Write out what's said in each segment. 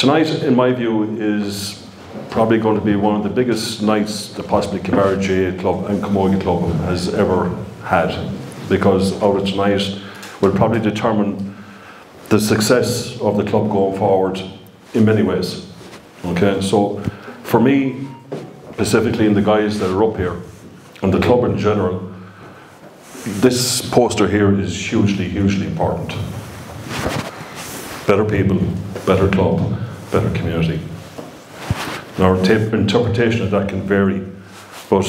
Tonight, in my view, is probably going to be one of the biggest nights that possibly Kinvara GAA Club and Camogie Club has ever had, because out of tonight will probably determine the success of the club going forward in many ways. Okay, so for me, specifically, and the guys that are up here, and the club in general, this poster here is hugely, hugely important. Better people, better club, better community. Now, our interpretation of that can vary, but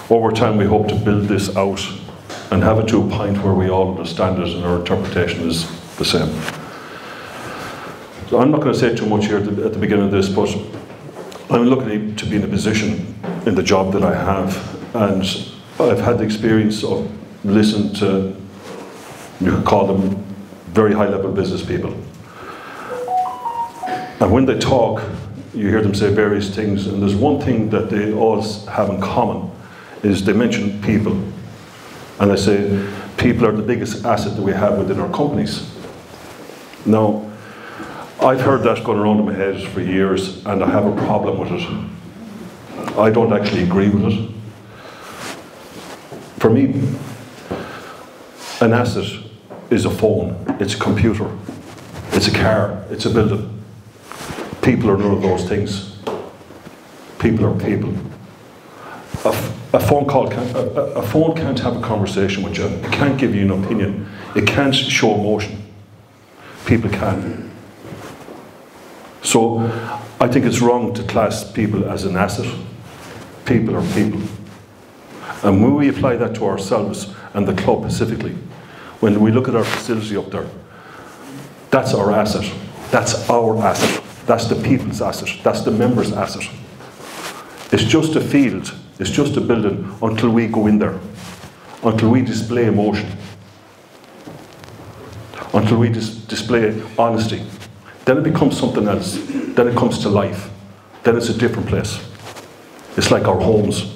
over time we hope to build this out and have it to a point where we all understand it and our interpretation is the same. So I'm not going to say too much here at the beginning of this, but I'm lucky to be in a position in the job that I have, and I've had the experience of listening to, you could call them, very high-level business people. And when they talk, you hear them say various things, and there's one thing that they all have in common, is they mention people. And they say, people are the biggest asset that we have within our companies. Now, I've heard that going around in my head for years, and I have a problem with it. I don't actually agree with it. For me, an asset is a phone, it's a computer, it's a car, it's a building. People are none of those things. People are people. A phone can't have a conversation with you. It can't give you an opinion. It can't show emotion. People can. So I think it's wrong to class people as an asset. People are people. And when we apply that to ourselves and the club specifically, when we look at our facility up there, that's our asset. That's our asset. That's the people's asset. That's the members' asset. It's just a field. It's just a building until we go in there. Until we display emotion. Until we display honesty. Then it becomes something else. Then it comes to life. Then it's a different place. It's like our homes,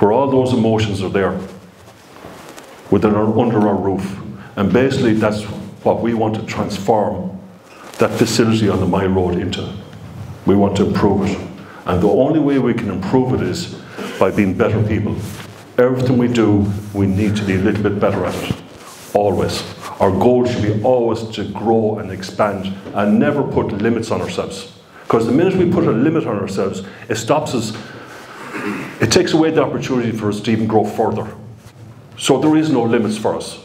where all those emotions are there, under our roof. And basically that's what we want to transform that facility on the My Road into. We want to improve it. And the only way we can improve it is by being better people. Everything we do, we need to be a little bit better at it. Always. Our goal should be always to grow and expand and never put limits on ourselves. Because the minute we put a limit on ourselves, it stops us, it takes away the opportunity for us to even grow further. So there is no limits for us.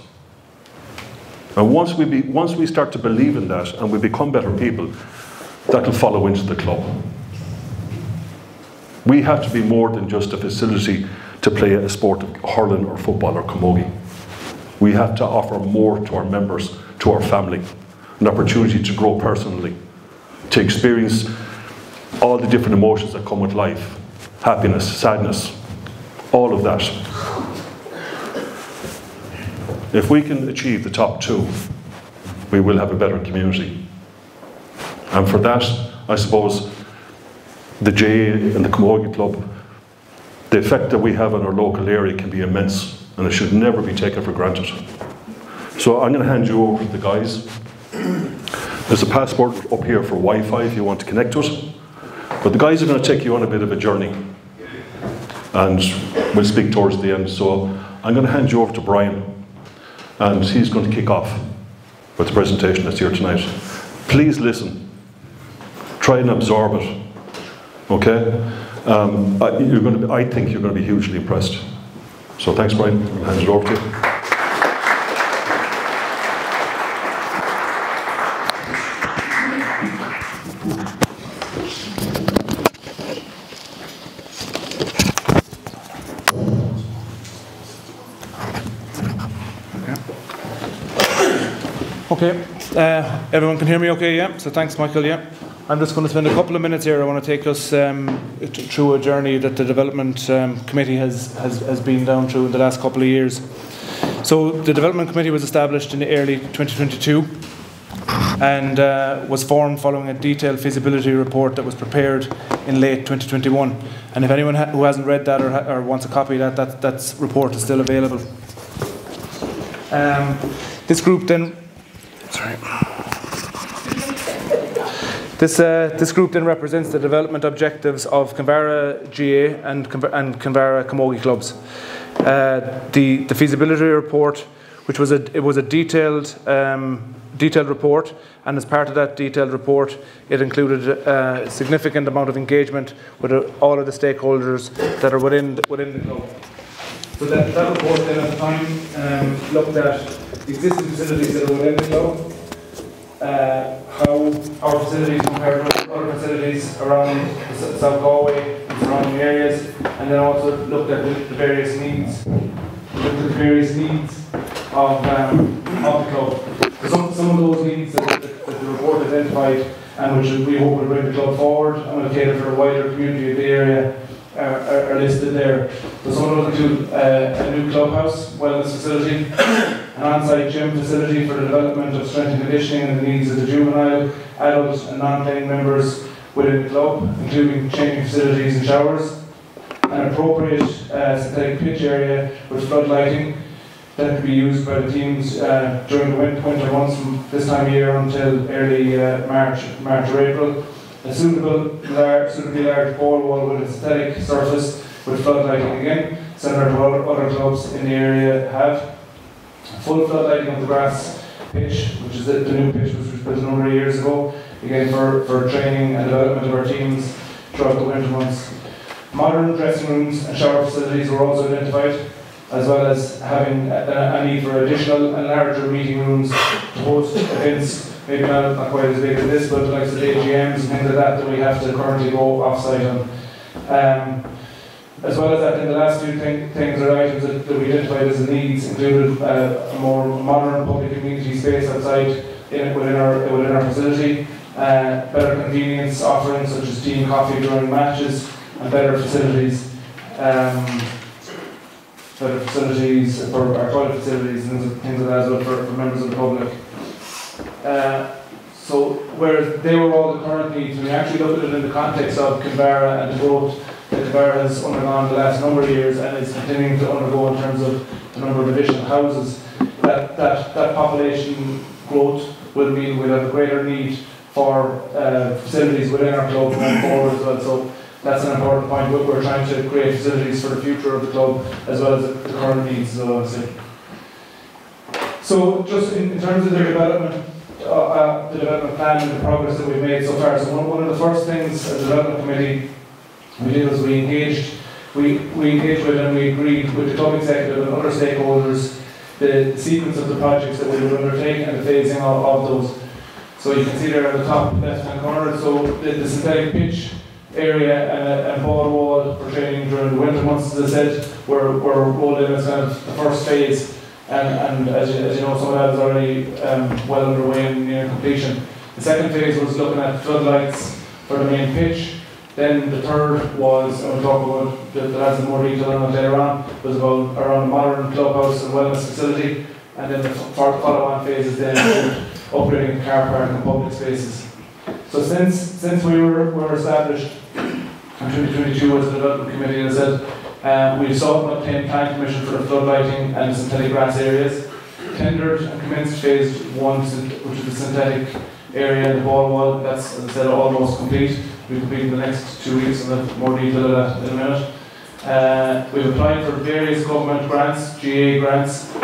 And once we start to believe in that and we become better people, that will follow into the club. We have to be more than just a facility to play a sport of hurling or football or camogie. We have to offer more to our members, to our family, an opportunity to grow personally, to experience all the different emotions that come with life, happiness, sadness, all of that. If we can achieve the top two, we will have a better community. And for that, I suppose, the GAA and the Camogie Club, the effect that we have on our local area can be immense, and it should never be taken for granted. So I'm going to hand you over to the guys. There's a passport up here for Wi-Fi if you want to connect to it. But the guys are going to take you on a bit of a journey, and we'll speak towards the end. So I'm going to hand you over to Brian, and he's going to kick off with the presentation that's here tonight. Please listen. Try and absorb it. Okay? I think you're going to be hugely impressed. So thanks, Brian. I'll hand it over to you. Okay, everyone can hear me okay, yeah? So thanks, Michael, yeah? I'm just going to spend a couple of minutes here. I want to take us through a journey that the Development Committee has been down through in the last couple of years. So the Development Committee was established in early 2022 and was formed following a detailed feasibility report that was prepared in late 2021. And if anyone who hasn't read that or wants a copy of that report is still available. This group then... Sorry. This group then represents the development objectives of Kinvara GAA and Kinvara Camogie clubs. The feasibility report, which was a detailed report, and as part of that detailed report, it included a significant amount of engagement with all of the stakeholders that are within the club. So that report then at the time looked at the existing facilities that are within the club, how our facilities compare to other facilities around South Galway and surrounding areas, and then also looked at the various needs. Of the club. So some of those needs that the report identified and which we hope will bring the club forward and will cater for a wider community of the area are listed there. So some of those include a new clubhouse, wellness facility, an on-site gym facility for the development of strength and conditioning and the needs of the juvenile, adult and non-playing members within the club, including changing facilities and showers, an appropriate synthetic pitch area with flood lighting that can be used by the teams during the winter months from this time of year until early March or April. A suitably large ball wall with a synthetic surface with flood lighting again, similar to what other clubs in the area have. Full flood lighting of the grass pitch, which is the new pitch which was built a number of years ago, again for training and development of our teams throughout the winter months. Modern dressing rooms and shower facilities were also identified, as well as having a need for additional and larger meeting rooms to host events, maybe not quite as big as this, but like the AGMs and things like that we have to currently go off-site on. As well as that, in the last two things or items that we identified as the needs included a more modern public community space outside within our facility, better convenience offerings such as tea and coffee during matches, and better facilities. Better facilities for our toilet facilities and things like that as well for members of the public. So whereas they were all the current needs, we actually looked at it in the context of Kinvara and the growth that Kinvara has undergone the last number of years and is continuing to undergo in terms of the number of additional houses. That population growth will mean we'll have a greater need for facilities within our club going forward as well. So that's an important point. We're trying to create facilities for the future of the club as well as the current needs, so obviously. So just in terms of the development plan and the progress that we've made so far. So one of the first things as a development committee we did was we engaged with and we agreed with the club executive and other stakeholders the sequence of the projects that we would undertake and the phasing of those. So you can see there on the top left-hand corner, so the synthetic pitch area and ball wall for training during the winter months, as I said, were rolled in as kind of the first phase, and as you know, some of that is already well underway and near completion. The second phase was looking at floodlights for the main pitch. Then the third was, and we'll talk about that has more detail on it later on, was about around a modern clubhouse and wellness facility, and then the follow-on phase is then upgrading the car park and public spaces. So since we were established in 2022 as a development committee, as I said, we sought and obtained plan permission for the floodlighting and the synthetic grass areas, tendered and commenced phase 1, which is the synthetic area and the ball wall. That's, as I said, almost complete. We'll complete in the next 2 weeks, and have more detail of that in a minute. We've applied for various government grants, GAA grants,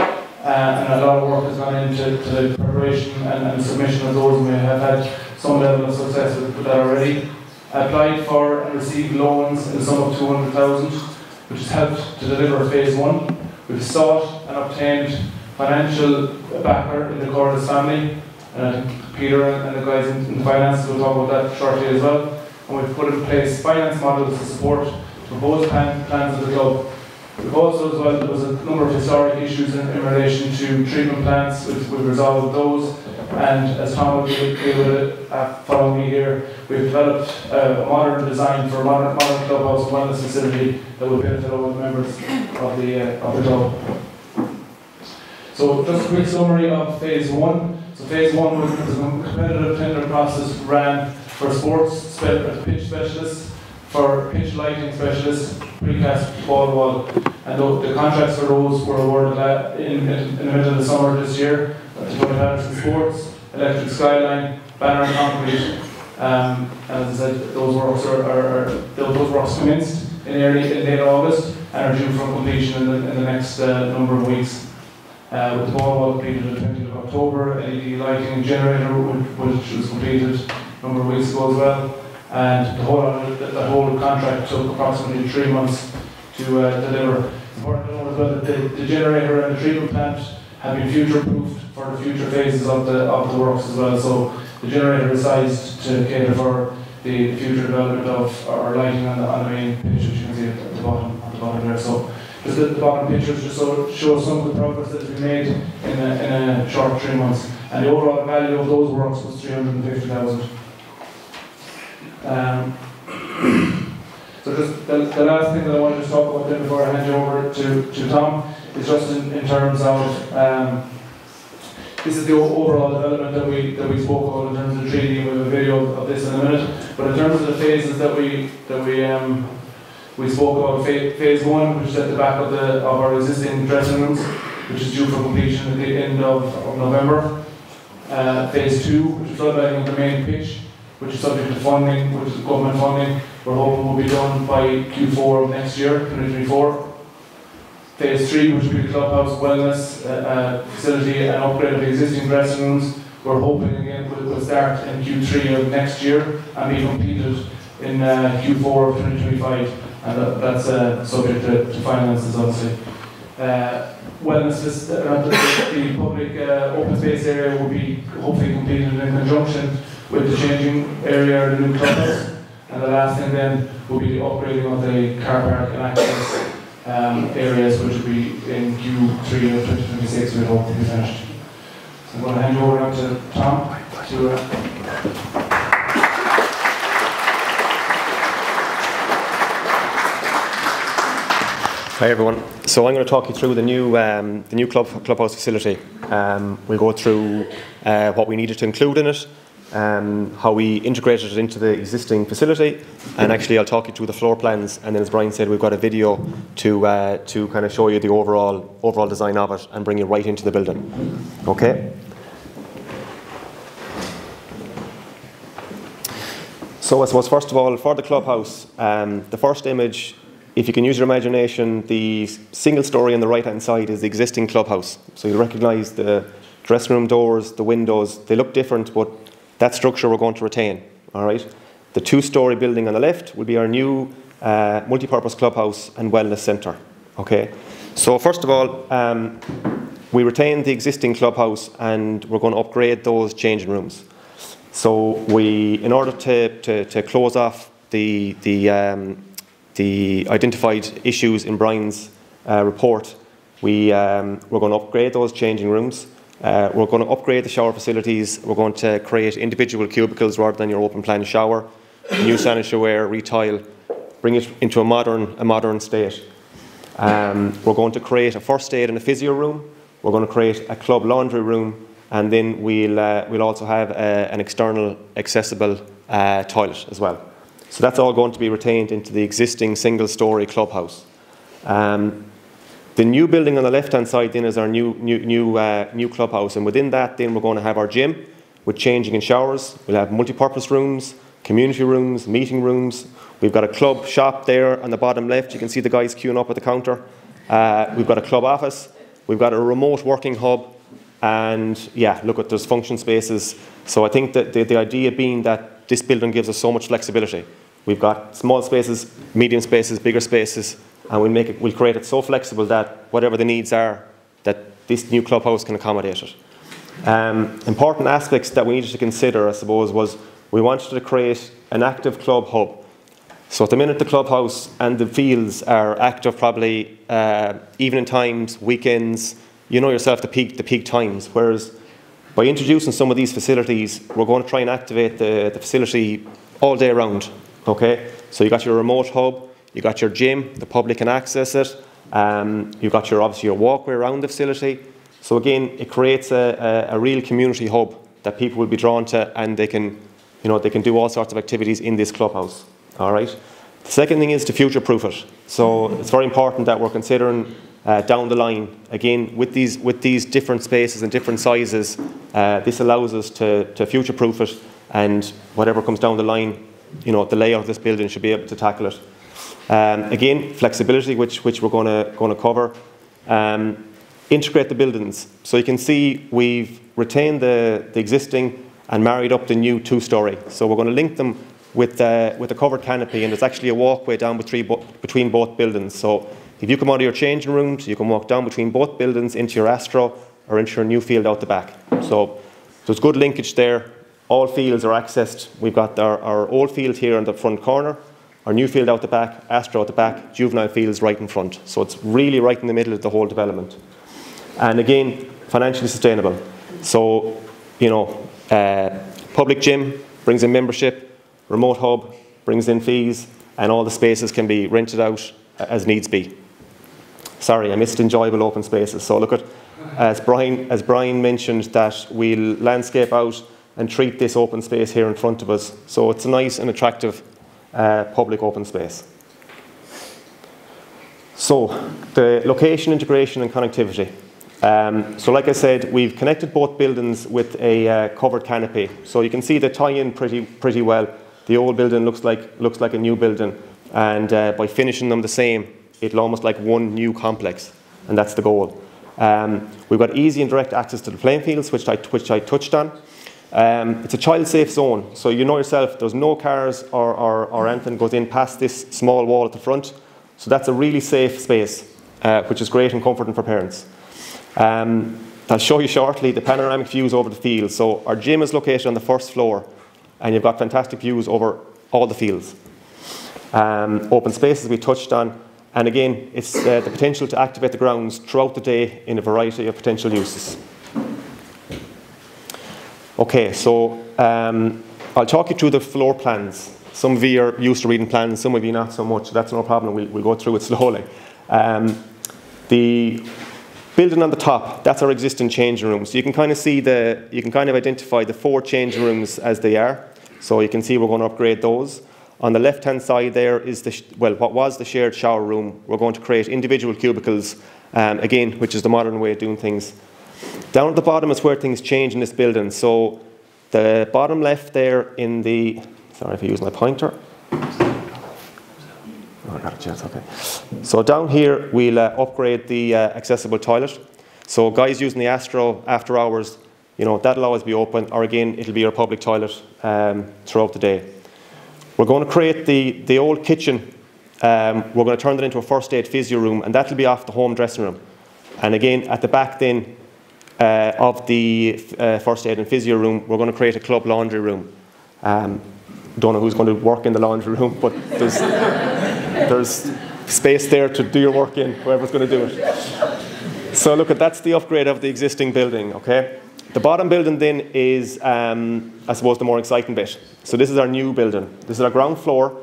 and a lot of work has gone into the preparation and submission of those, and we have had some level of success with that already. Applied for and received loans in the sum of 200,000, which has helped to deliver phase 1. We've sought and obtained financial backer in the Cairde family, Peter and the guys in finance will talk about that shortly as well. And we've put in place finance models to support proposed plans of the club. We've also, as well, there was a number of historic issues in relation to treatment plants, which we've resolved those. And as Tom will deal with it following me here, we've developed a modern design for a modern clubhouse and wellness facility that will benefit all the members of the club. So just a quick summary of phase 1. So phase 1 was a competitive tender process ran for sports pitch specialists, for pitch lighting specialists, precast ball wall, and the contracts for those were awarded in the middle of the summer this year to Tony Patterson Sports, Electric Skyline, Banner and Concrete, As I said, those works commenced in late August and are due for completion in the next number of weeks. With the ball completed on the 20th of October, LED lighting and generator, which was completed a number of weeks ago as well. And the whole contract took approximately 3 months to deliver. It's important to note as well that the generator and the treatment plant have been future-proofed for the future phases of the works as well. So the generator is sized to cater for the future development of our lighting on the main pitch, which you can see at the bottom there. So just the bottom pictures just show some of the progress that has been made in a short 3 months. And the overall value of those works was 350,000. So just the last thing that I wanted to talk about then before I hand you over to Tom is just in terms of this is the overall development that we spoke about in terms of the treaty, and we have a video of this in a minute. But in terms of the phases that we spoke about, phase 1, which is at the back of our existing dressing rooms, which is due for completion at the end of November. Phase 2, which is floodlighting of the main pitch, which is subject to funding, which is government funding. We're hoping will be done by Q4 of next year, 2024. Phase 3, which will be the clubhouse wellness facility and upgrade of the existing dressing rooms. We're hoping again will start in Q3 of next year and be completed in Q4 of 2025. And that's subject to finances, obviously. Wellness, the public open space area will be hopefully completed in conjunction with the changing area of the new clubhouse. And the last thing then will be the upgrading of the car park and access areas, which will be in Q3 of 2026, we hope to be finished. So I'm going to hand you over now to Tom Hi everyone. So I'm going to talk you through the new clubhouse facility. We'll go through what we needed to include in it, how we integrated it into the existing facility, and actually I'll talk you through the floor plans, and then as Brian said, we've got a video to kind of show you the overall design of it and bring you right into the building. Okay. So I suppose first of all, for the clubhouse, the first image, if you can use your imagination, the single story on the right hand side is the existing clubhouse. So you'll recognise the dressing room doors, the windows, they look different, but that structure we're going to retain, all right? The 2-story building on the left will be our new multi-purpose clubhouse and wellness centre, okay? So first of all, we retain the existing clubhouse and we're going to upgrade those changing rooms. So in order to close off the identified issues in Brian's report, we're going to upgrade those changing rooms. We're going to upgrade the shower facilities. We're going to create individual cubicles rather than your open plan shower. New sanitary ware, retile, bring it into a modern state. We're going to create a first aid and a physio room. We're going to create a club laundry room, and then we'll also have an external accessible toilet as well. So that's all going to be retained into the existing single-story clubhouse. The new building on the left-hand side then is our new clubhouse, and within that then we're going to have our gym with changing and showers. We'll have multi-purpose rooms, community rooms, meeting rooms. We've got a club shop there on the bottom left. You can see the guys queuing up at the counter. We've got a club office. We've got a remote working hub, and yeah, look at there's function spaces. So I think that the idea being that this building gives us so much flexibility. We've got small spaces, medium spaces, bigger spaces, and we'll create it so flexible that whatever the needs are, that this new clubhouse can accommodate it. Important aspects that we needed to consider, I suppose, was we wanted to create an active club hub. So at the minute the clubhouse and the fields are active probably evening times, weekends, you know yourself, the peak times, whereas by introducing some of these facilities, we're going to try and activate the facility all day round. Okay, so you got your remote hub, you got your gym, the public can access it. You've got obviously your walkway around the facility. So again, it creates a real community hub that people will be drawn to, and they can do all sorts of activities in this clubhouse. All right. The second thing is to future-proof it. So it's very important that we're considering down the line, again, with these different spaces and different sizes, this allows us to future-proof it and whatever comes down the line, you know, the layout of this building should be able to tackle it. Again, flexibility, which we're going to cover. Integrate the buildings. So you can see we've retained the existing and married up the new 2-storey. So we're going to link them with a covered canopy, and there's actually a walkway down between both buildings. So if you come out of your changing rooms, you can walk down between both buildings into your Astro or into your new field out the back. So there's good linkage there. All fields are accessed. We've got our old field here in the front corner, our new field out the back, Astro out the back, juvenile fields right in front. So it's really right in the middle of the whole development. And again, financially sustainable. So, you know, public gym brings in membership, remote hub brings in fees, and all the spaces can be rented out as needs be. Sorry, I missed enjoyable open spaces. So look at, as Brian mentioned, that we'll landscape out and treat this open space here in front of us. So it's a nice and attractive public open space. So the location, integration and connectivity. So like I said, we've connected both buildings with a covered canopy. So you can see they tie in pretty well. The old building looks like a new building, and by finishing them the same, it'll almost like one new complex, and that's the goal. We've got easy and direct access to the playing fields, which I touched on. It's a child-safe zone, so you know yourself, there's no cars or anything goes in past this small wall at the front. So that's a really safe space, which is great and comforting for parents. I'll show you shortly the panoramic views over the field. So our gym is located on the first floor, and you've got fantastic views over all the fields. Open spaces we touched on, and again, it's the potential to activate the grounds throughout the day in a variety of potential uses. Okay, so I'll talk you through the floor plans. Some of you are used to reading plans, some of you not so much. So that's no problem. We'll go through it slowly. The building on the top, that's our existing changing rooms. So you can kind of see you can kind of identify the 4 changing rooms as they are. So you can see we're going to upgrade those. On the left-hand side there is what was the shared shower room. We're going to create individual cubicles, again, which is the modern way of doing things. Down at the bottom is where things change in this building. So the bottom left there in the, sorry if I use my pointer. Oh, I got it, yes, okay. So down here we'll upgrade the accessible toilet. So guys using the Astro after hours, you know, that'll always be open, or again, it'll be your public toilet throughout the day. We're going to create the old kitchen. We're going to turn it into a first aid physio room, and that'll be off the home dressing room. And again, at the back then of the first aid and physio room, we're going to create a club laundry room. Don't know who's going to work in the laundry room, but there's space there to do your work in, whoever's going to do it. So look, that's the upgrade of the existing building, okay? The bottom building then is, I suppose, the more exciting bit. So this is our new building. This is our ground floor,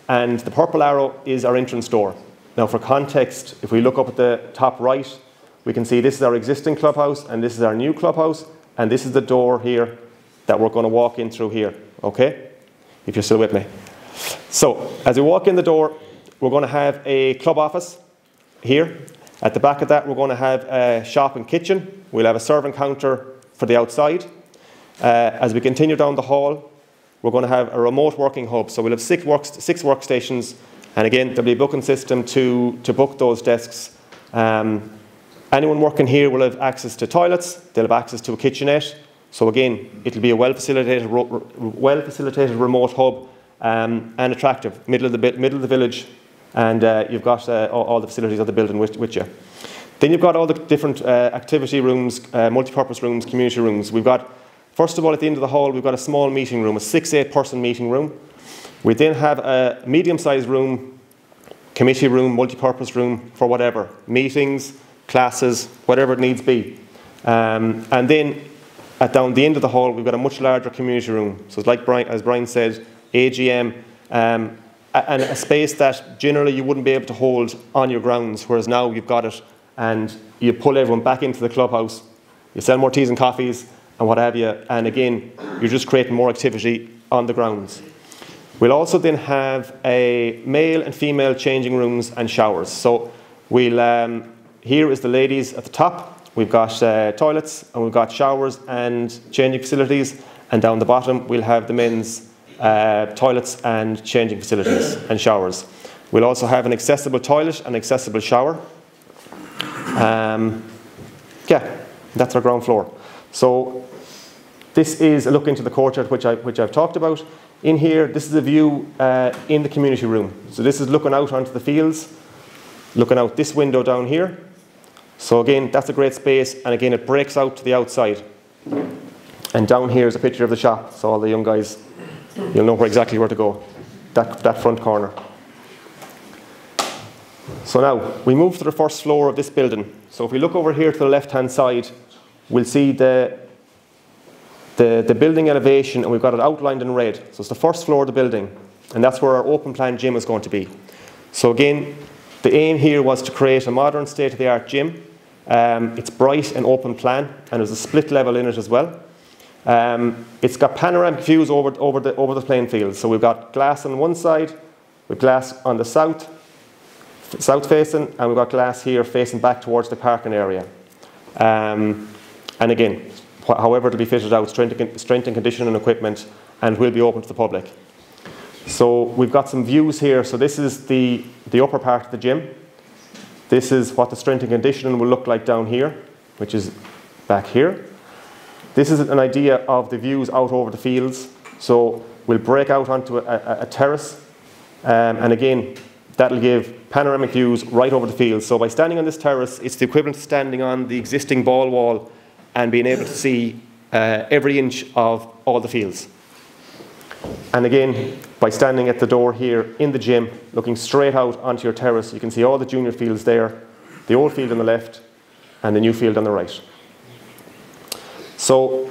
and the purple arrow is our entrance door. Now for context, if we look up at the top right, we can see this is our existing clubhouse, and this is our new clubhouse, and this is the door here that we're going to walk in through here, okay? If you're still with me. So as we walk in the door, we're going to have a club office here. At the back of that, we're going to have a shop and kitchen. We'll have a serving counter for the outside. As we continue down the hall, we're going to have a remote working hub. So we'll have 6 workstations, and again, there'll be a booking system to book those desks. Anyone working here will have access to toilets. They'll have access to a kitchenette. So again, it'll be a well-facilitated remote hub, and attractive, middle of the village, and you've got all the facilities of the building with you. Then you've got all the different activity rooms, multi-purpose rooms, community rooms. We've got, first of all, at the end of the hall, we've got a small meeting room, a 6-8 person meeting room. We then have a medium-sized room, committee room, multi-purpose room for whatever, meetings, classes, whatever it needs be. And then down the end of the hall, we've got a much larger community room. So it's like as Brian said, AGM, and a space that generally you wouldn't be able to hold on your grounds, whereas now you've got it, and you pull everyone back into the clubhouse, you sell more teas and coffees and what have you, and again, you're just creating more activity on the grounds. We'll also then have a male and female changing rooms and showers. So we'll, here is the ladies at the top. We've got toilets, and we've got showers and changing facilities, and down the bottom we'll have the men's toilets and changing facilities and showers. We'll also have an accessible toilet and accessible shower. Yeah, that's our ground floor. So this is a look into the courtyard which I've talked about. In here, this is a view in the community room. So this is looking out onto the fields, looking out this window down here. So again, that's a great space, and again it breaks out to the outside. And down here is a picture of the shop, so all the young guys, you'll know exactly where to go, that front corner. So now, we move to the first floor of this building. So if we look over here to the left-hand side, we'll see the building elevation, and we've got it outlined in red. So it's the first floor of the building, and that's where our open plan gym is going to be. So again, the aim here was to create a modern state-of-the-art gym. It's bright and open plan, and there's a split level in it as well. It's got panoramic views over the playing field. So we've got glass on one side, we've glass on the south facing, and we've got glass here facing back towards the parking area. And again, however it'll be fitted out, strength and conditioning equipment, and will be open to the public. So we've got some views here. So this is the upper part of the gym. This is what the strength and conditioning will look like down here, which is back here. This is an idea of the views out over the fields. So we'll break out onto a terrace, and again, that'll give panoramic views right over the fields. So by standing on this terrace, it's the equivalent to standing on the existing ball wall and being able to see every inch of all the fields. And again, by standing at the door here in the gym, looking straight out onto your terrace, you can see all the junior fields there, the old field on the left, and the new field on the right. So,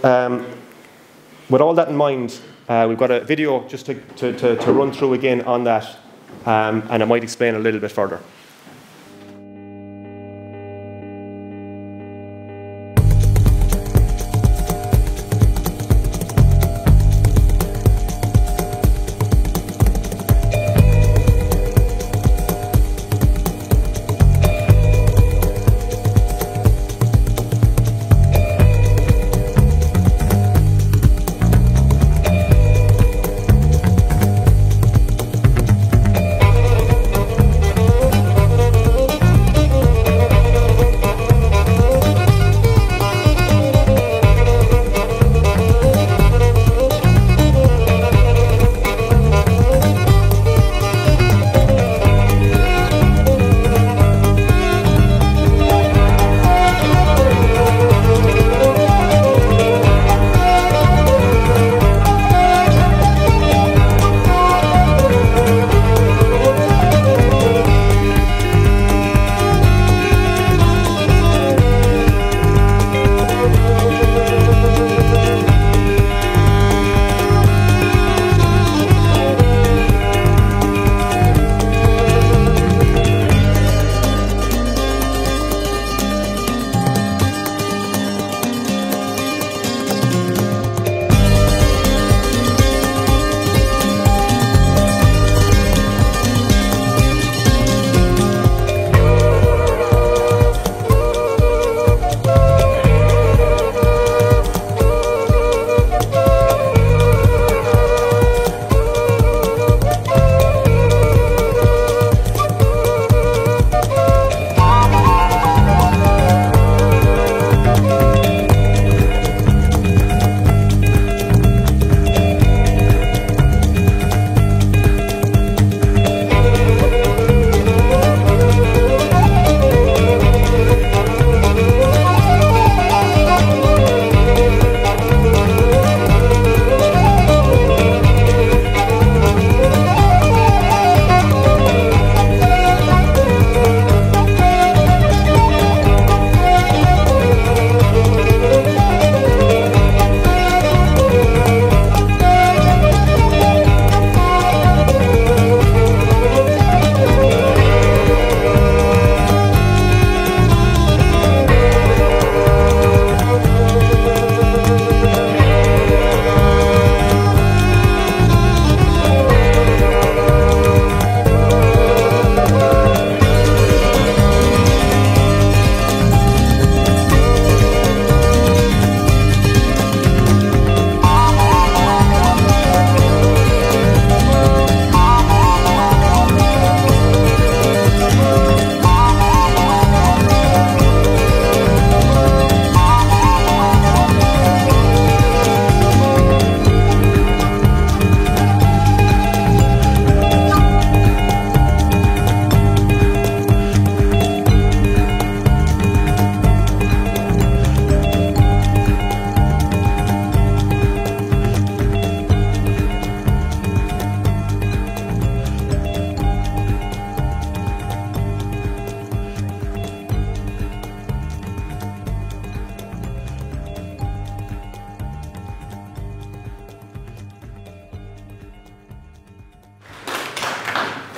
with all that in mind, we've got a video just to run through again on that, and I might explain a little bit further.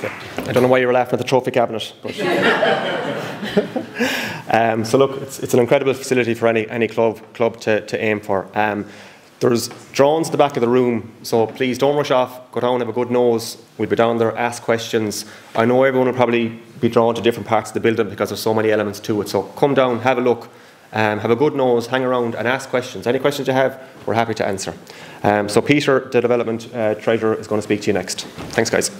Okay. I don't know why you were laughing at the trophy cabinet. But so look, it's an incredible facility for any club to aim for. There's drones at the back of the room, so please don't rush off. Go down, have a good nose. We'll be down there, ask questions. I know everyone will probably be drawn to different parts of the building because there's so many elements to it. So come down, have a look, have a good nose, hang around and ask questions. Any questions you have, we're happy to answer. So Peter, the Development Treasurer, is going to speak to you next. Thanks, guys.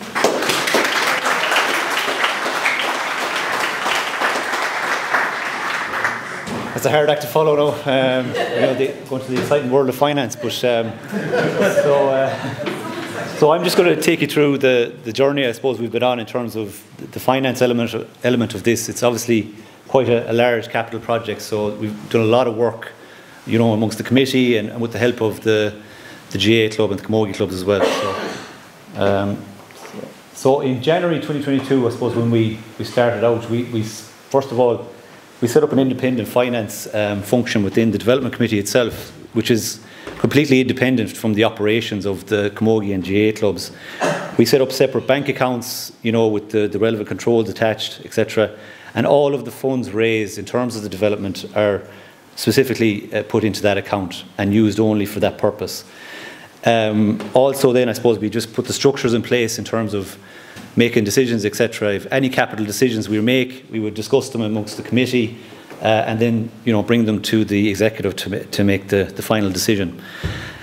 It's a hard act to follow now, going to the exciting world of finance. But so I'm just going to take you through the journey I suppose we've been on in terms of the finance element of this. It's obviously quite a large capital project, so we've done a lot of work, amongst the committee and with the help of the GAA club and the Camogie clubs as well. So in January 2022, I suppose when we started out, we first of all, we set up an independent finance function within the development committee itself, which is completely independent from the operations of the Camogie and GAA clubs. We set up separate bank accounts, with the relevant controls attached, etc. And all of the funds raised in terms of the development are specifically put into that account and used only for that purpose. Also then, I suppose we just put the structures in place in terms of making decisions, etc. If any capital decisions we make, we would discuss them amongst the committee and then bring them to the executive to make the final decision.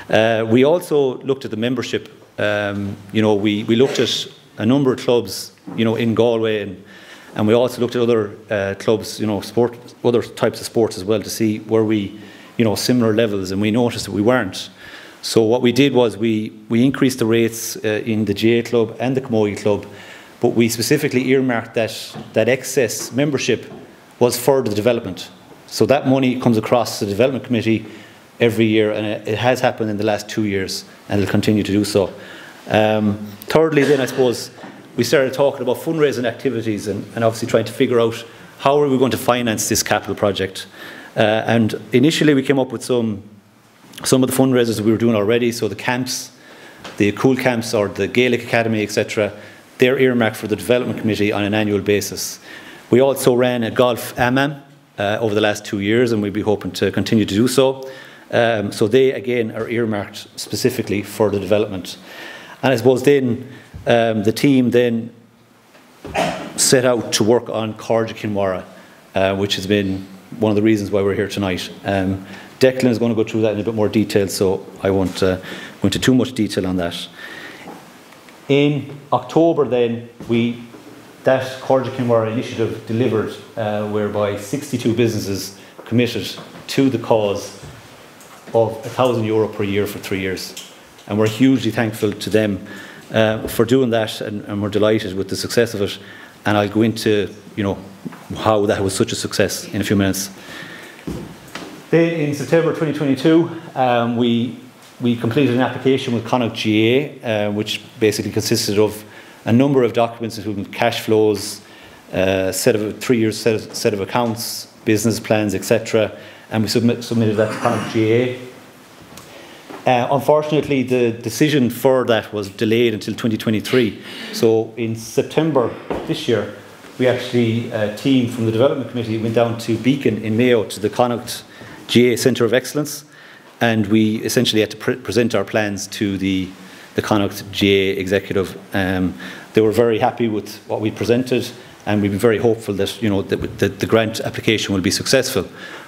We also looked at the membership. We looked at a number of clubs in Galway, and we also looked at other clubs, other types of sports as well, to see were we similar levels, and we noticed that we weren't. So what we did was we increased the rates in the GAA club and the Camogie club, but we specifically earmarked that excess membership was for the development. So that money comes across the development committee every year, and it has happened in the last 2 years, and it'll continue to do so. Thirdly then, I suppose, we started talking about fundraising activities and obviously trying to figure out how are we going to finance this capital project. And initially we came up with some of the fundraisers that we were doing already. So the camps, the cool camps or the Gaelic Academy, etc., they're earmarked for the development committee on an annual basis. We also ran a golf AMAM over the last 2 years, and we'll be hoping to continue to do so. So they again are earmarked specifically for the development. And I suppose then the team then set out to work on Cairde Kinvara, which has been one of the reasons why we're here tonight. Declan is going to go through that in a bit more detail, so I won't go into too much detail on that. In October then, that Cairde Kinvara initiative delivered, whereby 62 businesses committed to the cause of €1,000 per year for 3 years. And we're hugely thankful to them for doing that, and we're delighted with the success of it. And I'll go into how that was such a success in a few minutes. Then in September 2022, we completed an application with Connacht GAA, which basically consisted of a number of documents, including cash flows, 3-year set of accounts, business plans, etc. And we submitted that to Connacht GAA. Unfortunately, the decision for that was delayed until 2023. So in September this year, we actually, a team from the Development Committee went down to Beacon in Mayo to the Connacht GAA Centre of Excellence, and we essentially had to present our plans to the Connacht GAA executive. They were very happy with what we presented, and we've been very hopeful that that the grant application will be successful.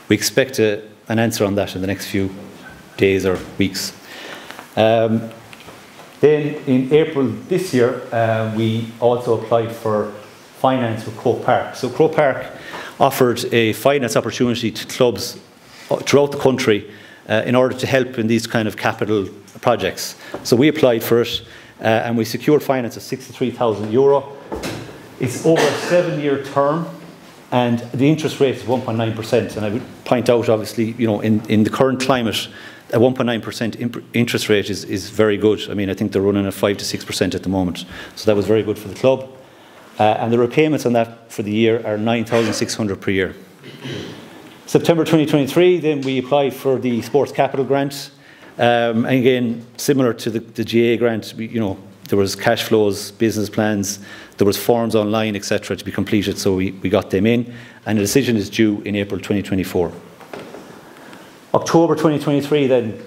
We expect an answer on that in the next few days or weeks. Then in April this year, we also applied for finance with Croke Park. So Croke Park offered a finance opportunity to clubs throughout the country in order to help in these kind of capital projects. So we applied for it, and we secured finance of €63,000. It's over a 7-year term, and the interest rate is 1.9%. And I would point out, obviously, in the current climate, a 1.9% interest rate is very good. I mean, I think they're running at 5 to 6% at the moment. So that was very good for the club. And the repayments on that for the year are €9,600 per year. September 2023, then we applied for the Sports Capital Grant. And again, similar to the GAA grant, there was cash flows, business plans, there was forms online, etc., to be completed, so we got them in, and the decision is due in April 2024. October 2023 then,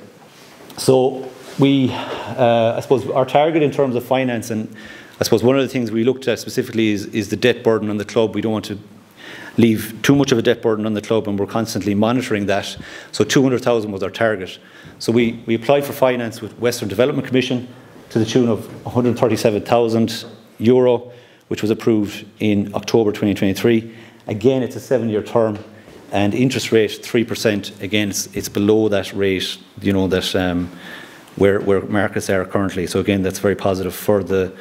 so we, I suppose our target in terms of finance, and I suppose one of the things we looked at specifically is the debt burden on the club. We don't want to leave too much of a debt burden on the club, and we're constantly monitoring that. So 200,000 was our target. So we applied for finance with Western Development Commission to the tune of €137,000, which was approved in October 2023. Again, it's a 7-year term, and interest rate 3%. Again, it's below that rate, you know, that where markets are currently. So again, that's very positive for the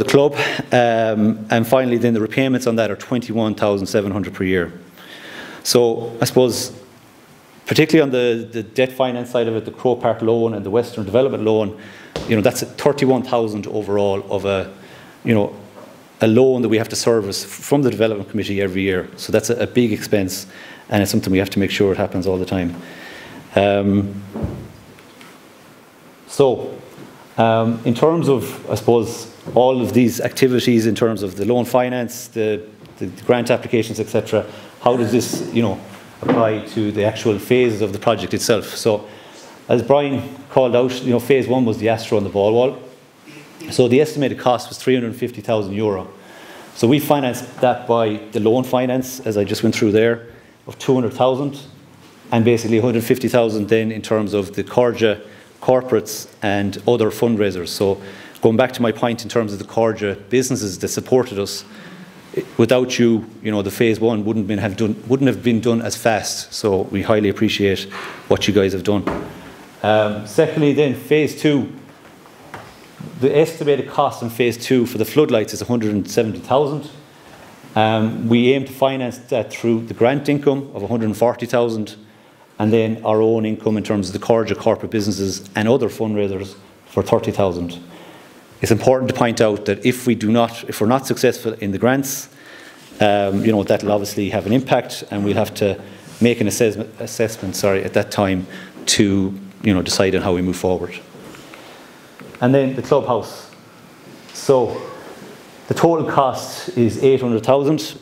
club. And finally, then the repayments on that are 21,700 per year. So I suppose, particularly on the debt finance side of it, the Croke Park loan and the Western Development loan, you know, that's 31,000 overall of a loan that we have to service from the Development Committee every year. So that's a big expense, and it's something we have to make sure it happens all the time. In terms of, I suppose, all of these activities in terms of the loan finance, the grant applications, etc., how does this, you know, apply to the actual phases of the project itself? So, as Brian called out, you know, phase 1 was the Astro on the ball wall. So the estimated cost was €350,000. So we financed that by the loan finance, as I just went through there, of 200,000, and basically 150,000 then in terms of the Cairde corporates and other fundraisers. So going back to my point in terms of the Cairde businesses that supported us, without you, you know, the phase 1 wouldn't have been done as fast. So we highly appreciate what you guys have done. Secondly, then phase 2, the estimated cost in phase 2 for the floodlights is 170,000. We aim to finance that through the grant income of 140,000, and then our own income in terms of the Cairde corporate businesses and other fundraisers for 30,000. It's important to point out that if we're not successful in the grants, you know, that will obviously have an impact, and we'll have to make an assessment at that time to, you know, decide on how we move forward. And then the clubhouse. So the total cost is 800,000.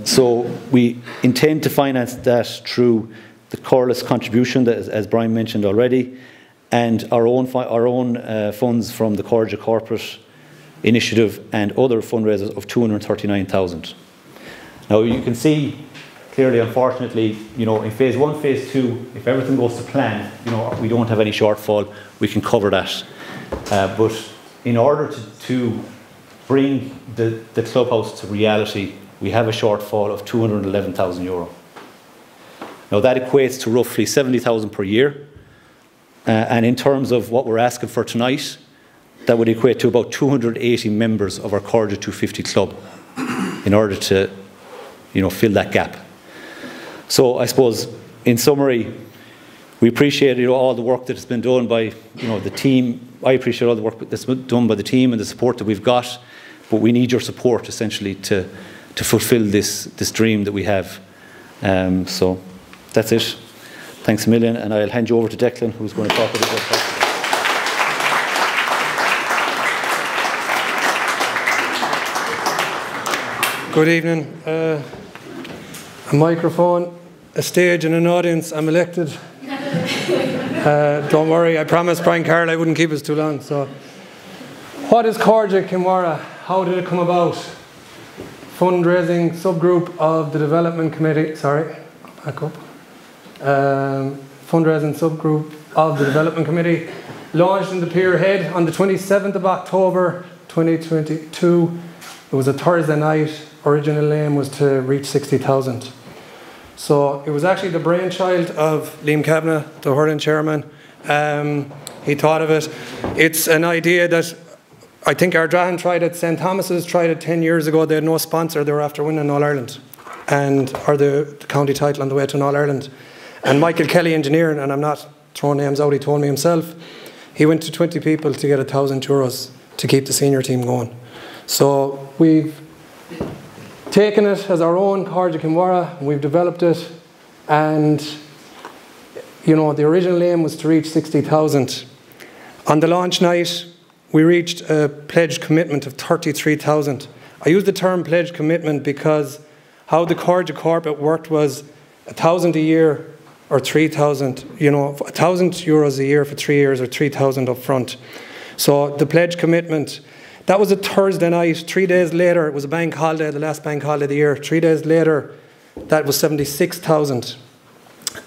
So we intend to finance that through the Corliss contribution, that, as Brian mentioned already, and our own funds from the Cairde Corporate Initiative and other fundraisers of 239,000. Now you can see clearly, unfortunately, you know, in phase 1, phase 2, if everything goes to plan, you know, we don't have any shortfall, we can cover that. But in order to bring the clubhouse to reality, we have a shortfall of €211,000. Now that equates to roughly 70,000 per year. And in terms of what we're asking for tonight, that would equate to about 280 members of our Cairde 250 club in order to, you know, fill that gap. So I suppose, in summary, we appreciate, you know, all the work that has been done by, you know, the team. I appreciate all the work that's been done by the team and the support that we've got, but we need your support essentially to fulfil this dream that we have. So that's it. Thanks a million, and I'll hand you over to Declan, who's going to talk about that. Good evening. A microphone, a stage and an audience. I'm elected. Don't worry, I promised Brian Carroll I wouldn't keep us too long. So, what is Cairde Kinvara? How did it come about? Fundraising subgroup of the Development Committee. Sorry, back up. Fundraising subgroup of the Development Committee, launched in the Pier Head on the 27th of October 2022. It was a Thursday night. Original aim was to reach 60,000. So it was actually the brainchild of Liam Kavanagh, the hurling chairman. He thought of it. It's an idea that I think Ardrahan tried it, St Thomas's tried it 10 years ago. They had no sponsor. They were after winning All-Ireland, or the county title on the way to an All-Ireland. And Michael Kelly, engineering, and I'm not throwing names out, he told me himself, he went to 20 people to get €1,000 to keep the senior team going. So we've taken it as our own Cairde Kinvara, we've developed it, and you know, the original aim was to reach 60,000. On the launch night, we reached a pledge commitment of 33,000. I use the term pledge commitment because how the Cairde corporate worked was 1,000 a year or 3,000, you know, 1,000 euros a year for 3 years or 3,000 up front. So the pledge commitment, that was a Thursday night. 3 days later, it was a bank holiday, the last bank holiday of the year. 3 days later, that was 76,000.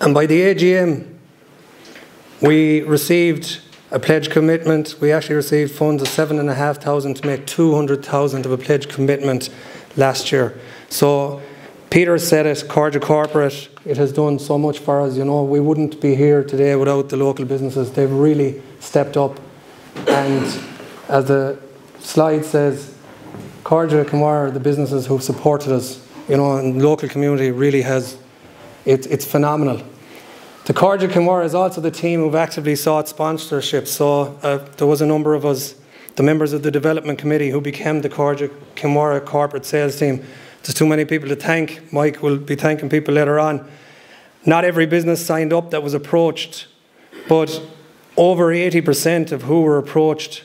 And by the AGM, we received a pledge commitment. We actually received funds of 7,500 to make 200,000 of a pledge commitment last year. So Peter said it, Cairde corporate, it has done so much for us. You know, we wouldn't be here today without the local businesses. They've really stepped up. And as the slide says, Cairde, Kinvara, the businesses who've supported us, you know, and the local community really has, it's phenomenal. The Cairde Kinvara is also the team who've actively sought sponsorship. So there was a number of us, the members of the development committee, who became the Cairde Kinvara corporate sales team. There's too many people to thank. Mike will be thanking people later on. Not every business signed up that was approached, but over 80% of who were approached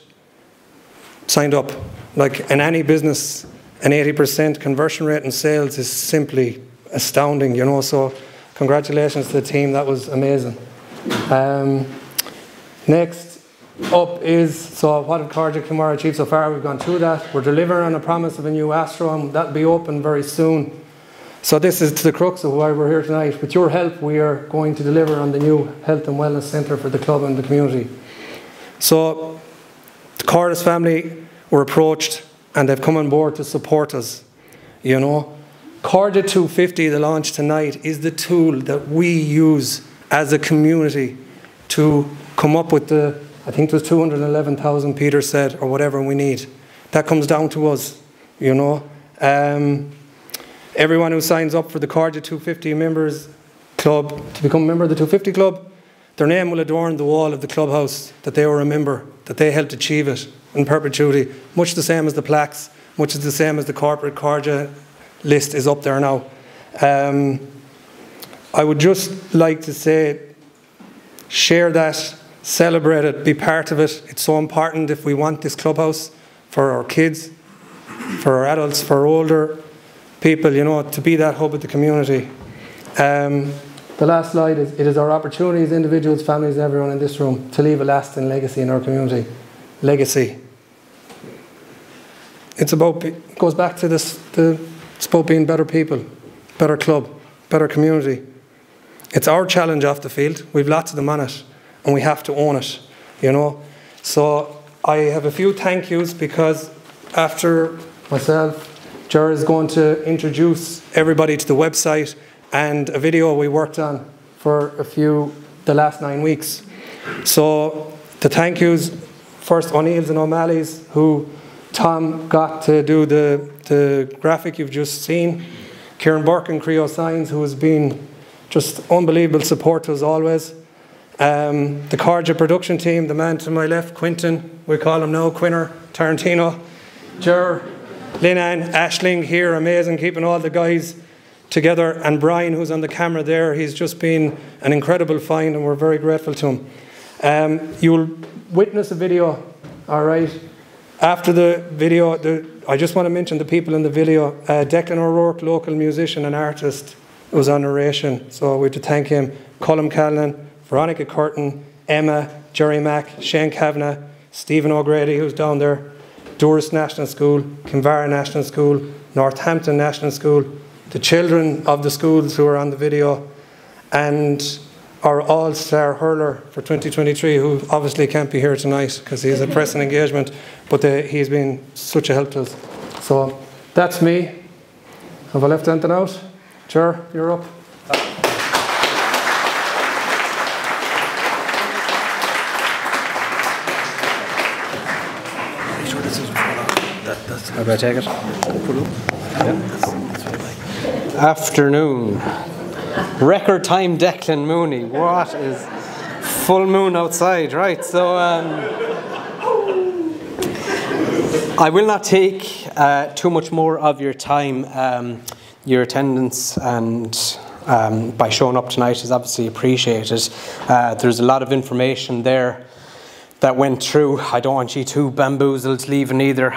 signed up. Like in any business, an 80% conversion rate in sales is simply astounding, you know. So congratulations to the team, that was amazing. Next up is, so what have Cairde Kinvara achieved so far? We've gone through that. We're delivering on a promise of a new Astro, and that'll be open very soon. So this is to the crux of why we're here tonight. With your help, we are going to deliver on the new Health and Wellness Centre for the club and the community. So the Cairde's family were approached and they've come on board to support us, you know. Cairde 250, the launch tonight, is the tool that we use as a community to come up with the, I think it was 211,000 Peter said, or whatever we need. That comes down to us, you know. Everyone who signs up for the Cairde 250 members club to become a member of the 250 club, their name will adorn the wall of the clubhouse that they were a member, that they helped achieve it in perpetuity. Much the same as the plaques, much the same as the corporate Cairde list is up there now. I would just like to say, share that, celebrate it, be part of it. It's so important if we want this clubhouse for our kids, for our adults, for our older people, you know, to be that hub of the community. The last slide is, it is our opportunity as individuals, families, everyone in this room, to leave a lasting legacy in our community. Legacy. It's about, it goes back to this, it's about being better people, better club, better community. It's our challenge off the field. We've lots of them on it, and we have to own it, you know. So I have a few thank yous, because after myself, Ger is going to introduce everybody to the website and a video we worked on for the last 9 weeks. So the thank yous, first O'Neill's and O'Malley's, who Tom got to do the graphic you've just seen. Kieran Burke and Creo Signs, who has been just unbelievable support to us always. The Cairde production team, the man to my left, Quinton, we call him now Quinner, Tarantino, Ger, Linan, Ashling here, amazing, keeping all the guys together, and Brian, who's on the camera there. He's just been an incredible find, and we're very grateful to him. You'll witness a video, all right? After the video, I just want to mention the people in the video. Declan O'Rourke, local musician and artist, was on narration, so we have to thank him. Colm Callan, Veronica Curtin, Emma, Jerry Mack, Shane Kavanagh, Stephen O'Grady, who's down there, Doris National School, Kinvara National School, Northampton National School, the children of the schools who are on the video, and our all-star hurler for 2023, who obviously can't be here tonight because he has a pressing engagement, but he's been such a help to us. So that's me. Have I left anything out? Ger, you're up. How do I take it? Afternoon. Record time Declan Mooney. What is full moon outside, right? So I will not take too much more of your time. Your attendance and by showing up tonight is obviously appreciated. There's a lot of information there that went through. I don't want you too bamboozled leaving either.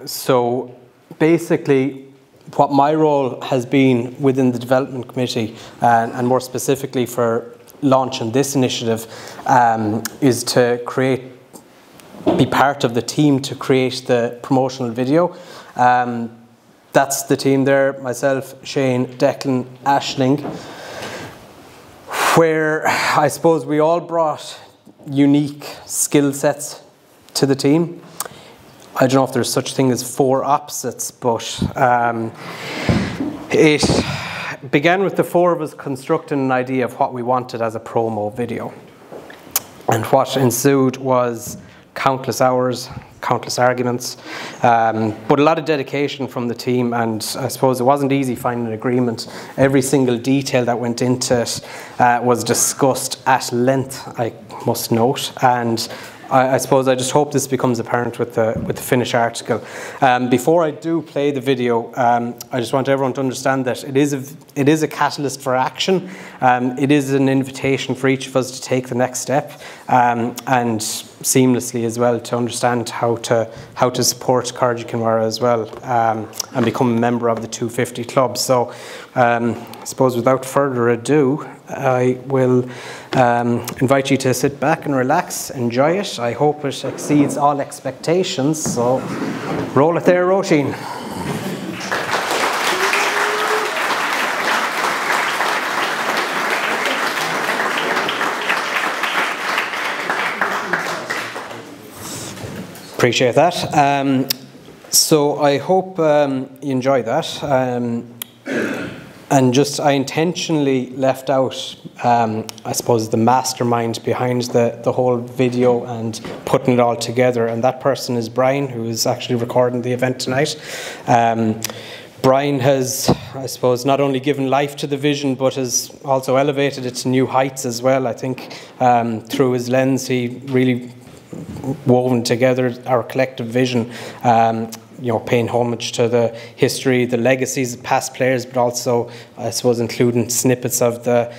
So basically, what my role has been within the development committee, and more specifically for launching this initiative, is to be part of the team to create the promotional video. That's the team there, myself, Shane, Declan, Aisling, where I suppose we all brought unique skill sets to the team. I don't know if there's such thing as 4 opposites, but it began with the 4 of us constructing an idea of what we wanted as a promo video. And what ensued was countless hours, countless arguments, but a lot of dedication from the team, and I suppose it wasn't easy finding an agreement. Every single detail that went into it was discussed at length, I must note, and I suppose I just hope this becomes apparent with the finished article. Before I do play the video, I just want everyone to understand that it is a catalyst for action. It is an invitation for each of us to take the next step, and seamlessly as well to understand how to support Cairde Kinvara as well, and become a member of the 250 club. So I suppose without further ado, I will invite you to sit back and relax, enjoy it. I hope it exceeds all expectations, so roll it there, Roisin. Appreciate that. So I hope you enjoy that. And just, I intentionally left out, I suppose, the mastermind behind the whole video and putting it all together. And that person is Brian, who is actually recording the event tonight. Brian has, I suppose, not only given life to the vision, but has also elevated it to new heights as well. I think through his lens, he really woven together our collective vision, you know, paying homage to the history, the legacies of past players, but also, I suppose, including snippets of the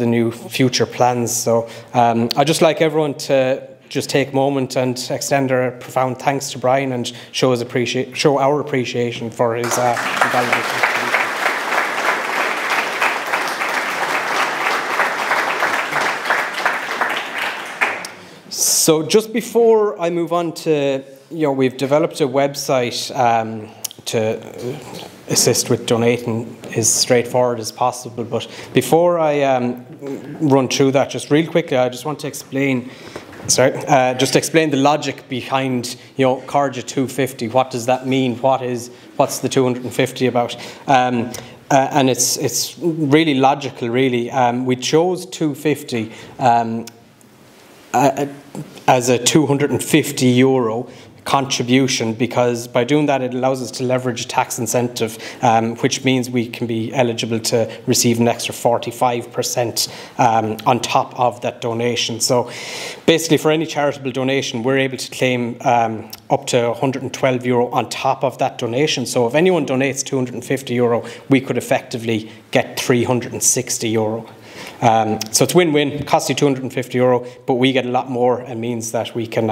new future plans. So I'd just like everyone to just take a moment and extend our profound thanks to Brian and show our appreciation for his invaluable contribution. So just before I move on to, you know, we've developed a website to assist with donating as straightforward as possible. But before I run through that, just real quickly, I just want to explain, just explain the logic behind, you know, Cairde 250. What does that mean? What's the 250 about? And it's really logical, really. We chose 250 as a €250 contribution, because by doing that it allows us to leverage a tax incentive, which means we can be eligible to receive an extra 45% on top of that donation. So basically, for any charitable donation, we're able to claim up to €112 on top of that donation. So if anyone donates €250, we could effectively get €360. So it's win-win. It costs you €250, but we get a lot more. It means that we can,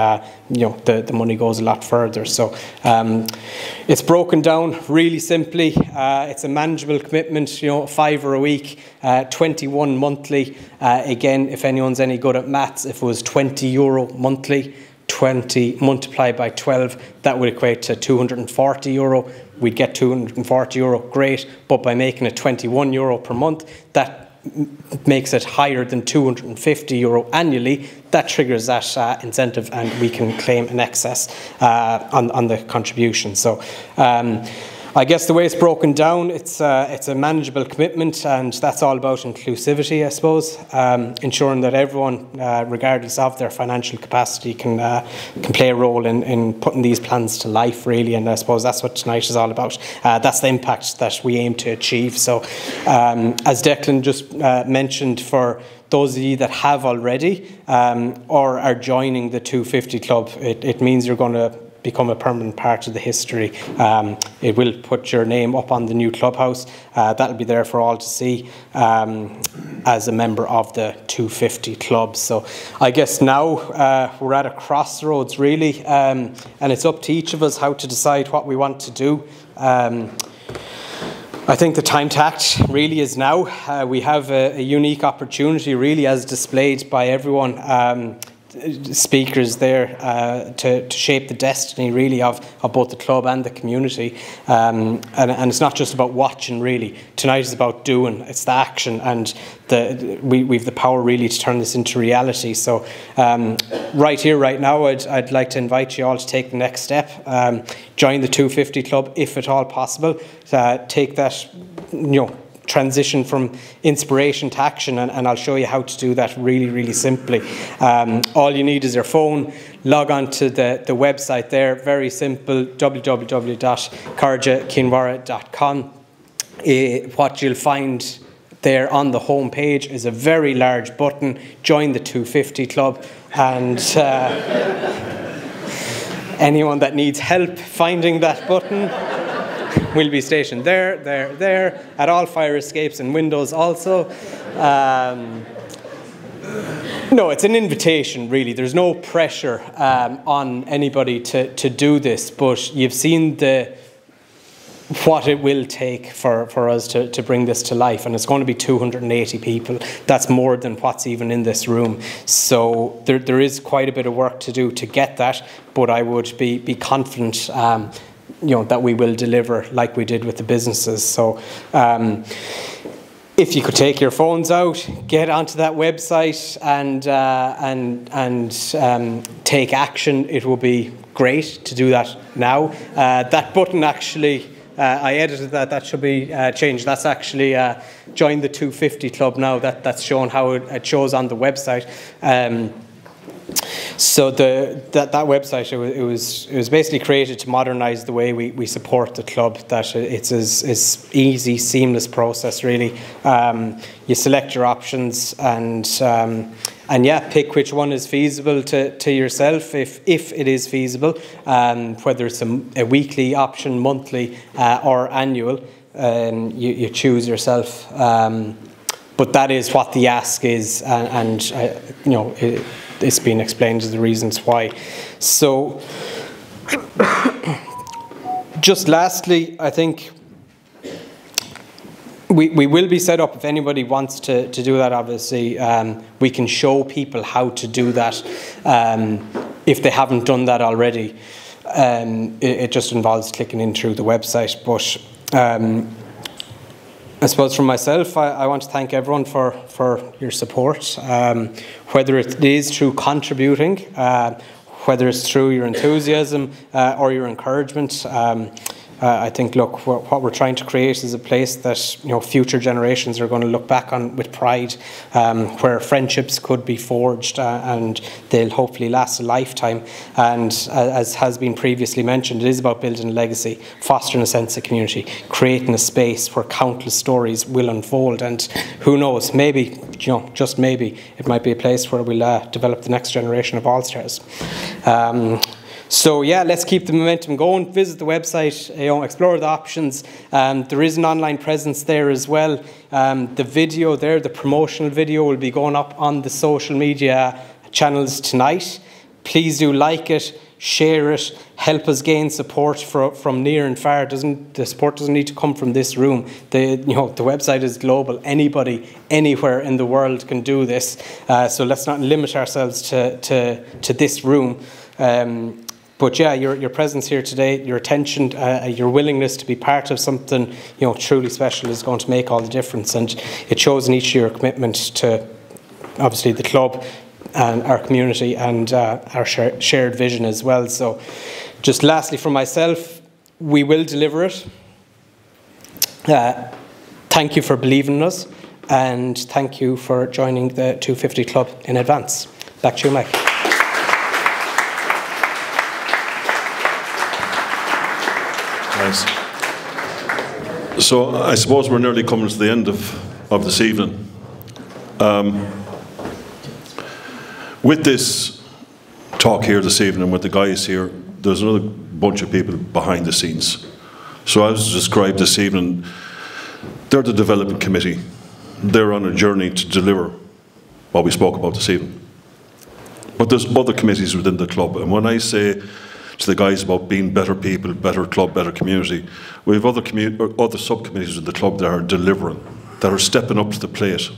you know, the money goes a lot further. So it's broken down really simply. It's a manageable commitment, you know, €5 a week, 21 monthly. Again, if anyone's any good at maths, if it was €20 monthly, 20 multiplied by 12, that would equate to €240. We'd get €240, great. But by making it €21 per month, that makes it higher than €250 annually. That triggers that incentive, and we can claim an excess on the contribution. So I guess the way it's broken down, it's a manageable commitment, and that's all about inclusivity, I suppose, ensuring that everyone, regardless of their financial capacity, can play a role in putting these plans to life, really. And I suppose that's what tonight is all about. That's the impact that we aim to achieve. So as Declan just mentioned, for those of you that have already or are joining the 250 club, it means you're going to become a permanent part of the history. It will put your name up on the new clubhouse. That'll be there for all to see as a member of the 250 club. So I guess now we're at a crossroads really, and it's up to each of us how to decide what we want to do. I think the time to act really is now. We have a unique opportunity really, as displayed by everyone, speakers there, to shape the destiny really of both the club and the community. And it's not just about watching really. Tonight is about doing. It's the action, and we've the power really to turn this into reality. So right here, right now, I'd like to invite you all to take the next step. Join the 250 club if at all possible. Take that, transition from inspiration to action, and I'll show you how to do that really, really simply. All you need is your phone. Log on to the website there, very simple, www.cairdekinvara.com. What you'll find there on the home page is a very large button, join the 250 club, and anyone that needs help finding that button will be stationed there, at all fire escapes and windows also. No, it's an invitation really. There's no pressure on anybody to do this, but you've seen what it will take for us to bring this to life, and it's going to be 280 people. That's more than what's even in this room. So there is quite a bit of work to do to get that, but I would be confident that we will deliver like we did with the businesses. So if you could take your phones out, get onto that website and take action, it will be great to do that now. That button actually, I edited that. That should be changed. That's actually join the 250 club now. That's shown how it shows on the website. So that website, it was basically created to modernise the way we support the club. That it's as easy, seamless process really. You select your options and yeah, pick which one is feasible to yourself, if it is feasible. Whether it's a weekly option, monthly, or annual, you choose yourself. But that is what the ask is, and it's been explained as the reasons why. So, just lastly, I think we will be set up if anybody wants to do that. Obviously, we can show people how to do that if they haven't done that already. It just involves clicking in through the website, but. I suppose from myself, I want to thank everyone for your support, whether it is through contributing, whether it's through your enthusiasm or your encouragement. I think, look, what we're trying to create is a place that future generations are going to look back on with pride, where friendships could be forged and they'll hopefully last a lifetime. And as has been previously mentioned, it is about building a legacy, fostering a sense of community, creating a space where countless stories will unfold. And who knows, maybe, just maybe, it might be a place where we'll develop the next generation of All-Stars. So yeah, let's keep the momentum going. Visit the website, explore the options. There is an online presence there as well. The video there, the promotional video, will be going up on the social media channels tonight. Please do like it, share it, help us gain support from near and far. The support doesn't need to come from this room. The website is global. Anybody, anywhere in the world can do this. So let's not limit ourselves to this room. But yeah, your presence here today, your attention, your willingness to be part of something truly special is going to make all the difference, and it shows in each of your commitment to obviously the club and our community and our shared vision as well. So just lastly from myself, we will deliver it. Thank you for believing in us, and thank you for joining the 250 Club in advance. Back to you, Mike. Nice. So I suppose we're nearly coming to the end of this evening. With this talk here this evening, with the guys here, there's another bunch of people behind the scenes. So I was described this evening, they're the development committee. They're on a journey to deliver what we spoke about this evening. But there's other committees within the club, and when I say to the guys about being better people, better club, better community, we have other subcommittees in the club that are delivering, that are stepping up to the plate.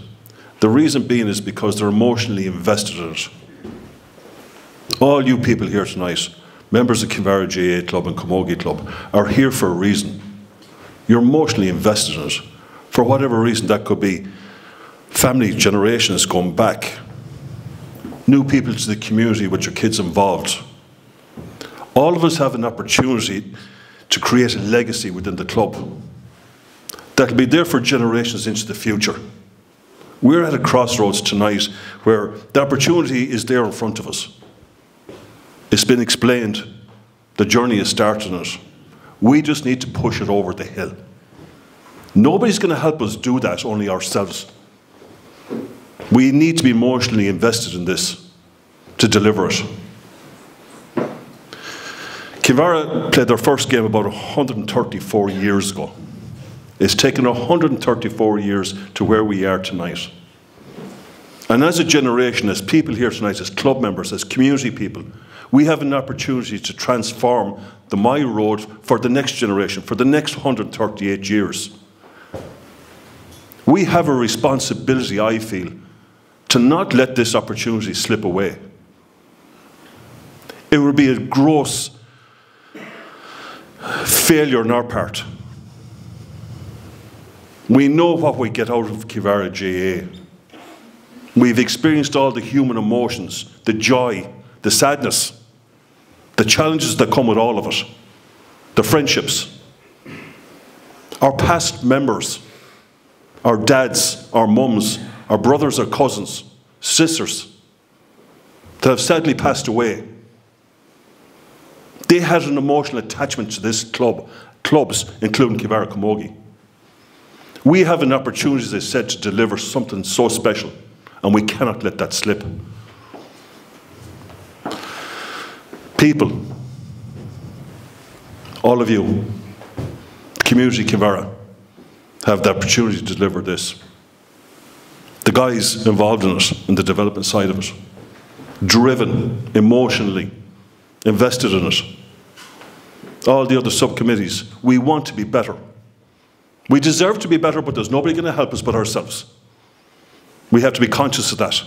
The reason being is because they're emotionally invested in it. All you people here tonight, members of Kinvara GAA Club and Camogie Club, are here for a reason. You're emotionally invested in it. For whatever reason that could be. Family generations going back. New people to the community with your kids involved. All of us have an opportunity to create a legacy within the club that will be there for generations into the future. We're at a crossroads tonight where the opportunity is there in front of us. It's been explained. The journey is starting it. We just need to push it over the hill. Nobody's going to help us do that, only ourselves. We need to be emotionally invested in this to deliver it. Kinvara played their first game about 134 years ago. It's taken 134 years to where we are tonight. And as a generation, as people here tonight, as club members, as community people, we have an opportunity to transform the My Road for the next generation, for the next 138 years. We have a responsibility, I feel, to not let this opportunity slip away. It would be a gross failure on our part. We know what we get out of Kinvara GAA. We've experienced all the human emotions, the joy, the sadness, the challenges that come with all of it, the friendships. Our past members, our dads, our mums, our brothers, our cousins, sisters that have sadly passed away. They had an emotional attachment to this club, clubs, including Kinvara Camogie. We have an opportunity, as I said, to deliver something so special, and we cannot let that slip. People, all of you, community Kinvara, have the opportunity to deliver this. The guys involved in it, in the development side of it, driven, emotionally, invested in it. All the other subcommittees, we want to be better. We deserve to be better, but there's nobody going to help us but ourselves. We have to be conscious of that.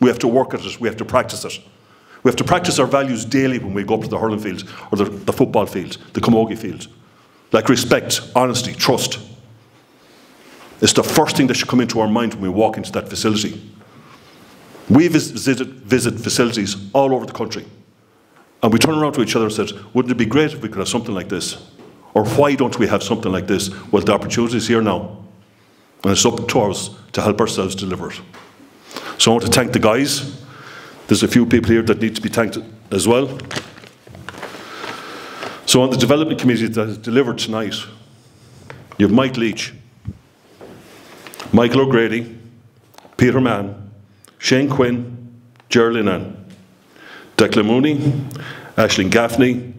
We have to work at it. We have to practice it. We have to practice our values daily when we go up to the hurling field or the football field, the camogie field. Like respect, honesty, trust. It's the first thing that should come into our mind when we walk into that facility. We visit facilities all over the country. And we turn around to each other and said, wouldn't it be great if we could have something like this? Or why don't we have something like this? Well, the opportunity is here now. And it's up to us to help ourselves deliver it. So I want to thank the guys. There's a few people here that need to be thanked as well. So on the development committee that has delivered tonight, you have Mike Leach, Michael O'Grady, Peter Mann, Shane Quinn, Geraldine Ann, Declan Mooney, Aisling Gaffney,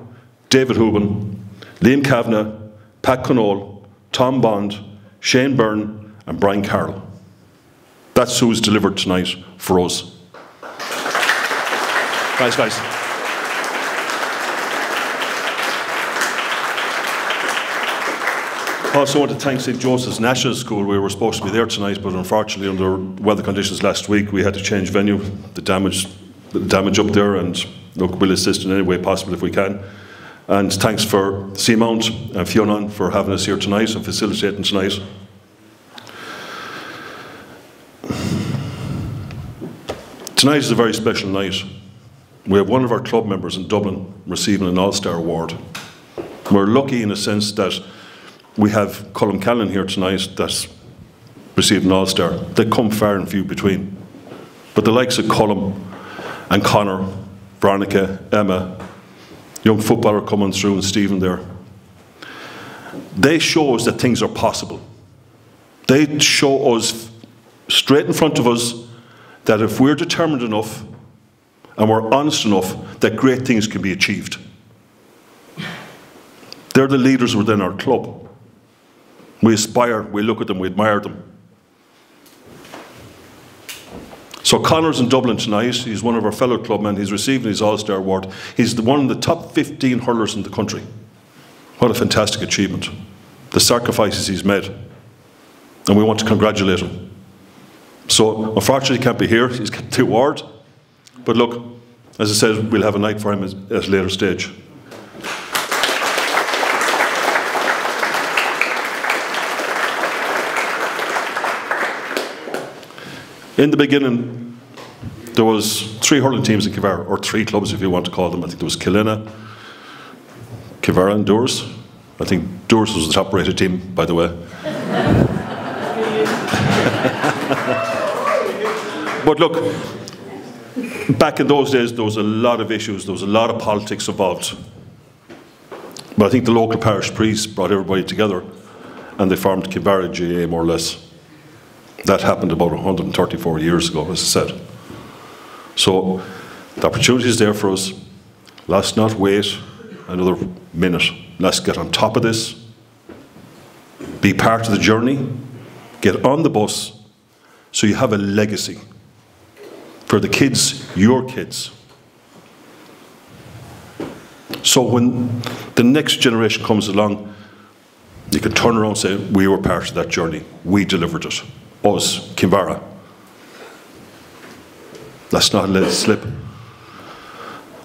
David Hooban, Liam Kavanagh, Pat Connell, Tom Bond, Shane Byrne and Brian Carroll. That's who's delivered tonight for us. Thanks, guys. I also want to thank St. Joseph's National School. We were supposed to be there tonight, but unfortunately under weather conditions last week we had to change venue. The damage up there, and look, we'll assist in any way possible if we can. And thanks for Seamount and Fionn for having us here tonight and facilitating tonight. Tonight is a very special night. We have one of our club members in Dublin receiving an All-Star Award. We're lucky in a sense that we have Colm Callan here tonight that's received an All-Star. They come far and few between. But the likes of Colm and Connor, Veronica, Emma, young footballer coming through and Stephen there, they show us that things are possible. They show us straight in front of us that if we're determined enough and we're honest enough, that great things can be achieved. They're the leaders within our club. We aspire, we look at them, we admire them. So Connor's in Dublin tonight. He's one of our fellow clubmen. He's receiving his All-Star Award. He's one of the top 15 hurlers in the country. What a fantastic achievement. The sacrifices he's made. And we want to congratulate him. So, unfortunately, he can't be here. He's got the award. But look, as I said, we'll have a night for him at a later stage. In the beginning, there was 3 hurling teams in Kinvara, or 3 clubs if you want to call them. I think there was Killina, Kinvara and Doors. I think Doors was the top rated team, by the way. But look, back in those days there was a lot of issues, there was a lot of politics involved. But I think the local parish priest brought everybody together and they formed Kinvara GAA more or less. That happened about 134 years ago, as I said. So the opportunity is there for us. Let's not wait another minute. Let's get on top of this. Be part of the journey. Get on the bus so you have a legacy for the kids, your kids. So when the next generation comes along, you can turn around and say, we were part of that journey. We delivered it. Us, Kinvara. Let's not let it slip.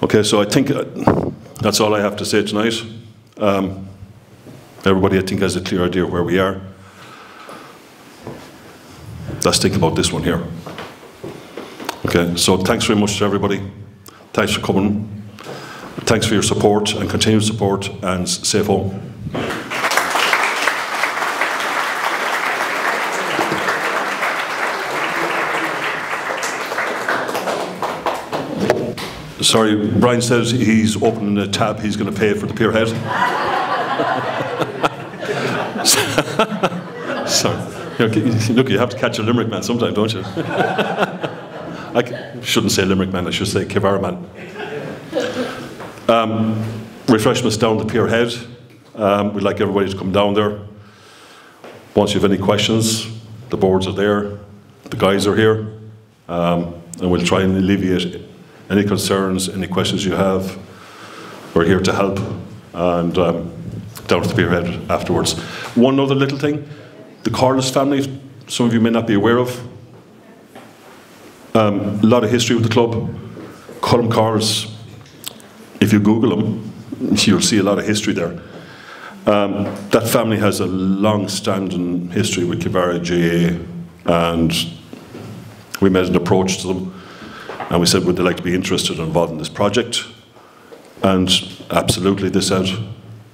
Okay, so I think that's all I have to say tonight. Everybody, I think, has a clear idea of where we are. Let's think about this one here. Okay, so thanks very much to everybody. Thanks for coming. Thanks for your support and continued support, and safe home. Sorry, Brian says he's opening a tab, he's going to pay for the Pierhead. Sorry. Look, you have to catch a Limerick man sometime, don't you? I shouldn't say Limerick man, I should say Kinvara man. Refreshments down the Pierhead. We'd like everybody to come down there. Once you have any questions, the boards are there, the guys are here, and we'll try and alleviate any concerns, any questions you have. We're here to help, and down to the Pierhead afterwards. One other little thing, the Corliss family, some of you may not be aware of. A lot of history with the club. Colm Corliss, if you Google them, you'll see a lot of history there. That family has a long-standing history with Kinvara GAA, and we made an approach to them. And we said, would they like to be interested and involved in this project? And absolutely, they said.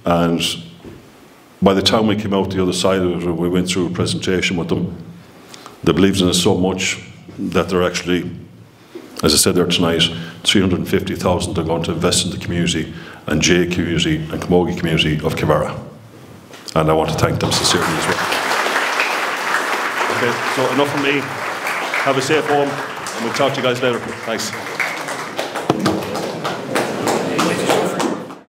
And by the time we came out the other side of it, we went through a presentation with them. They believed in us so much that they're actually, as I said there tonight, 350,000 they're going to invest in the community, and GAA community and Camogie community of Kinvara. And I want to thank them sincerely as well. Okay, so enough from me. Have a safe home. And we'll talk to you guys later. Thanks.